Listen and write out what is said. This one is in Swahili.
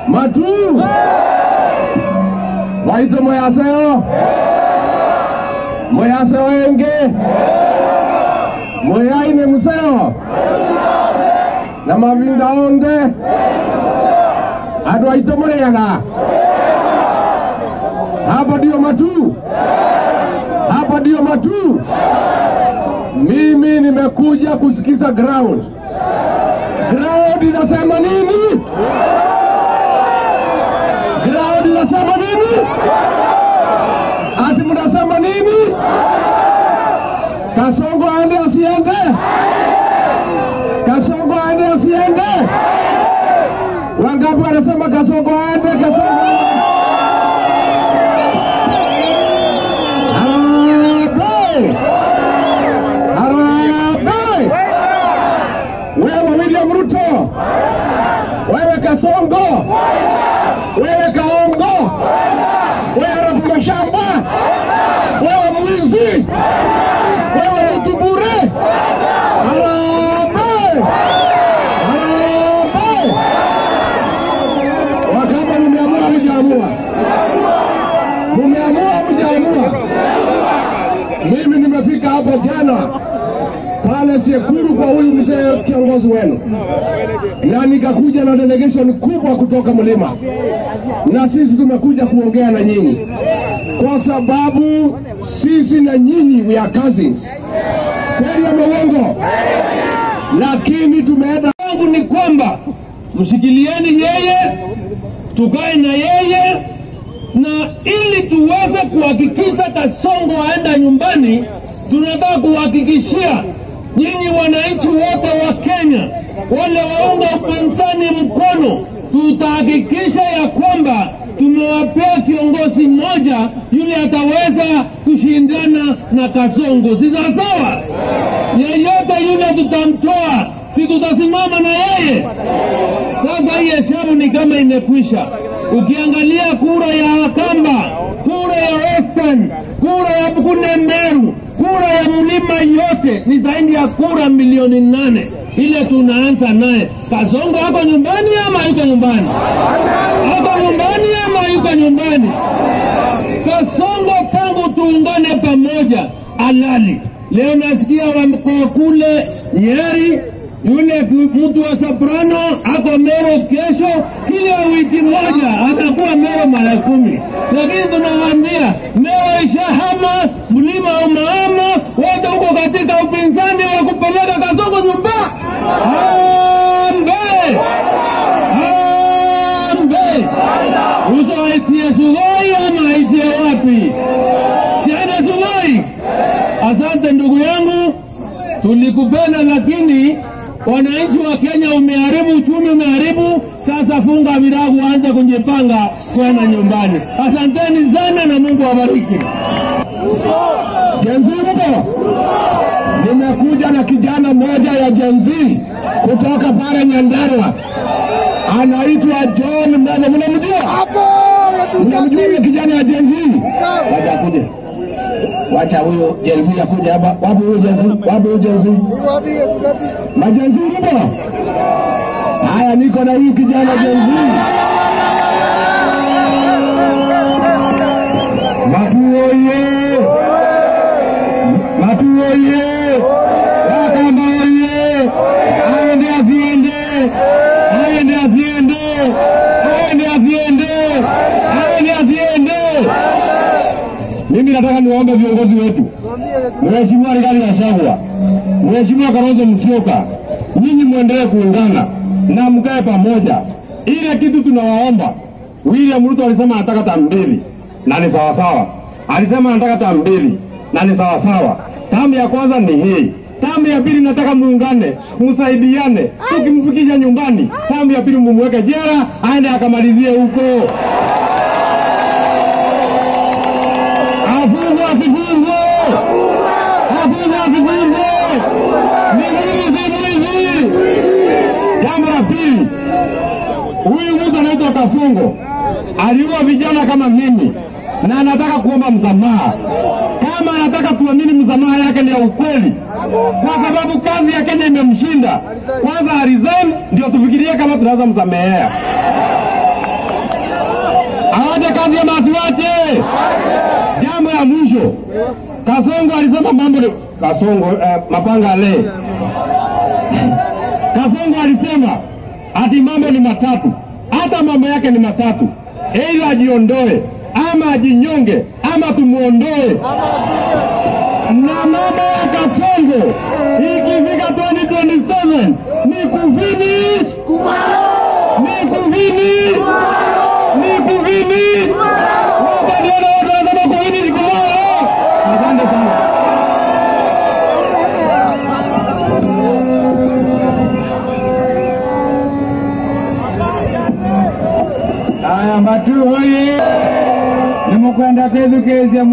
Matu waite moyaseo enge moyaine museo na mavinda onde adu waite moyaga. Hapa ndio Matu, hapa ndio Matu. Mimi nimekuja kusikiza ground. Ground inasema nini? Ground inasema nini? Ati mnasema nini? Kasongo aende asiende? Kasongo aende asiende? Wangapi wanasema Kasongo aende? Kasongo wewe William Ruto, wewe Kasongo, wewe Kaongo, wewe Rafu Mashamba, wewe mwizi, wewe mtu bure. Wakati mmeamua mjaamua. Mimi nimefika hapa jana pale Sekuru kwa huyu mzee kiongozi wenu, na nikakuja na delegation kubwa kutoka mlima, na sisi tumekuja kuongea na nyinyi kwa sababu sisi na nyinyi we are cousins. Kweli ama uongo? Lakini tumeenda wangu ni kwamba mshikilieni yeye, tukae na yeye, na ili tuweze kuhakikisha Kasongo aenda nyumbani, tunataka kuhakikishia nyinyi wananchi wote wa Kenya, wale waunga upinzani mkono, tutahakikisha ya kwamba tumewapea kiongozi mmoja yule ataweza kushindana na Kasongo. Si sawa? Yeyote yule tutamtoa, si tutasimama na yeye. Sasa hii hesabu ni kama imekwisha. Ukiangalia kura ya Akamba, kura ya Western, kura ya Bukunde Meru, kura ya mlima yote ni zaidi ya kura milioni 8. Ile tunaanza naye. Kasongo hapa nyumbani ama yuko nyumbani? Hapa nyumbani ama yuko nyumbani? Kasongo tangu tuungane pamoja alali. Leo nasikia wa kule Nyeri, yule mtu wa Soprano ako Mero kesho, kila wiki moja atakuwa Mero mara 10. Lakini tunawaambia Mero ishahama, mlima umaama, wote huko katika upinzani wa kupeleka Kasongo nyumbani. Hambe! Hambe! Uso aitie Sugoi ama aitie wapi? Siende Sugoi. Asante ndugu yangu, tulikupenda, lakini wananchi wa Kenya umeharibu uchumi, umeharibu. Sasa funga virago, anza kujipanga kwenda nyumbani. Asanteni sana na Mungu awabariki. Gen Z mko? Nimekuja na kijana mmoja ya Gen Z kutoka pale Nyandarua. Anaitwa John Mbele. Mnamjua? Mnamjua yule kijana ya Gen Z? Wacha kuja. Wacha huyo Gen Z akuja hapa. Wapi huyo Gen Z? Wapi huyo Gen Z? Ma Gen Z mpo? Haya, niko na huyu kijana Gen Z. Matu oye! Matu oye! Wakamba oye! Aende asiende! Aende asiende! Aende asiende! Aende asiende! Mimi nataka niwaombe viongozi wetu. Mheshimiwa Rigathi Gachagua, Mheshimiwa Kalonzo Musyoka, nyinyi muendelee kuungana na mkae pamoja. Ile kitu tunawaomba, William Ruto alisema anataka term 2 na ni sawa sawa. Alisema anataka term 2 na ni sawa sawa. Term ya kwanza ni hii. Term ya pili nataka muungane, msaidiane. Tukimfikisha nyumbani, term ya pili mumweke jela, aende akamalizie huko. Afunga sifungo! Afunga sifungo! Ni mwizi si mwizi! Jambo la pili, huyu mtu anaitwa Kasongo aliua vijana kama mimi, na anataka kuomba msamaha. Kama anataka tuamini msamaha yake ni ya ukweli, kwa sababu kazi ya Kenya imemshinda, kwanza resign ndio tufikirie kama tunaweza msamehea. Waje kazi ya masiwate. Jambo ya mwisho. Kasongo alisema mambo ni Kasongo Mapanga le. Kasongo alisema ati mambo ni matatu. Hata mambo yake ni matatu. Either ajiondoe ama ajinyonge ama tumuondoe. Na mambo ya Kasongo ikifika 2027 ni kufinish. Ni kufinish. Ni kufinish. Wote ndio wanasema kufinish kumao. Asante sana. Aya mbatu hoye. Nimekwenda kezi ya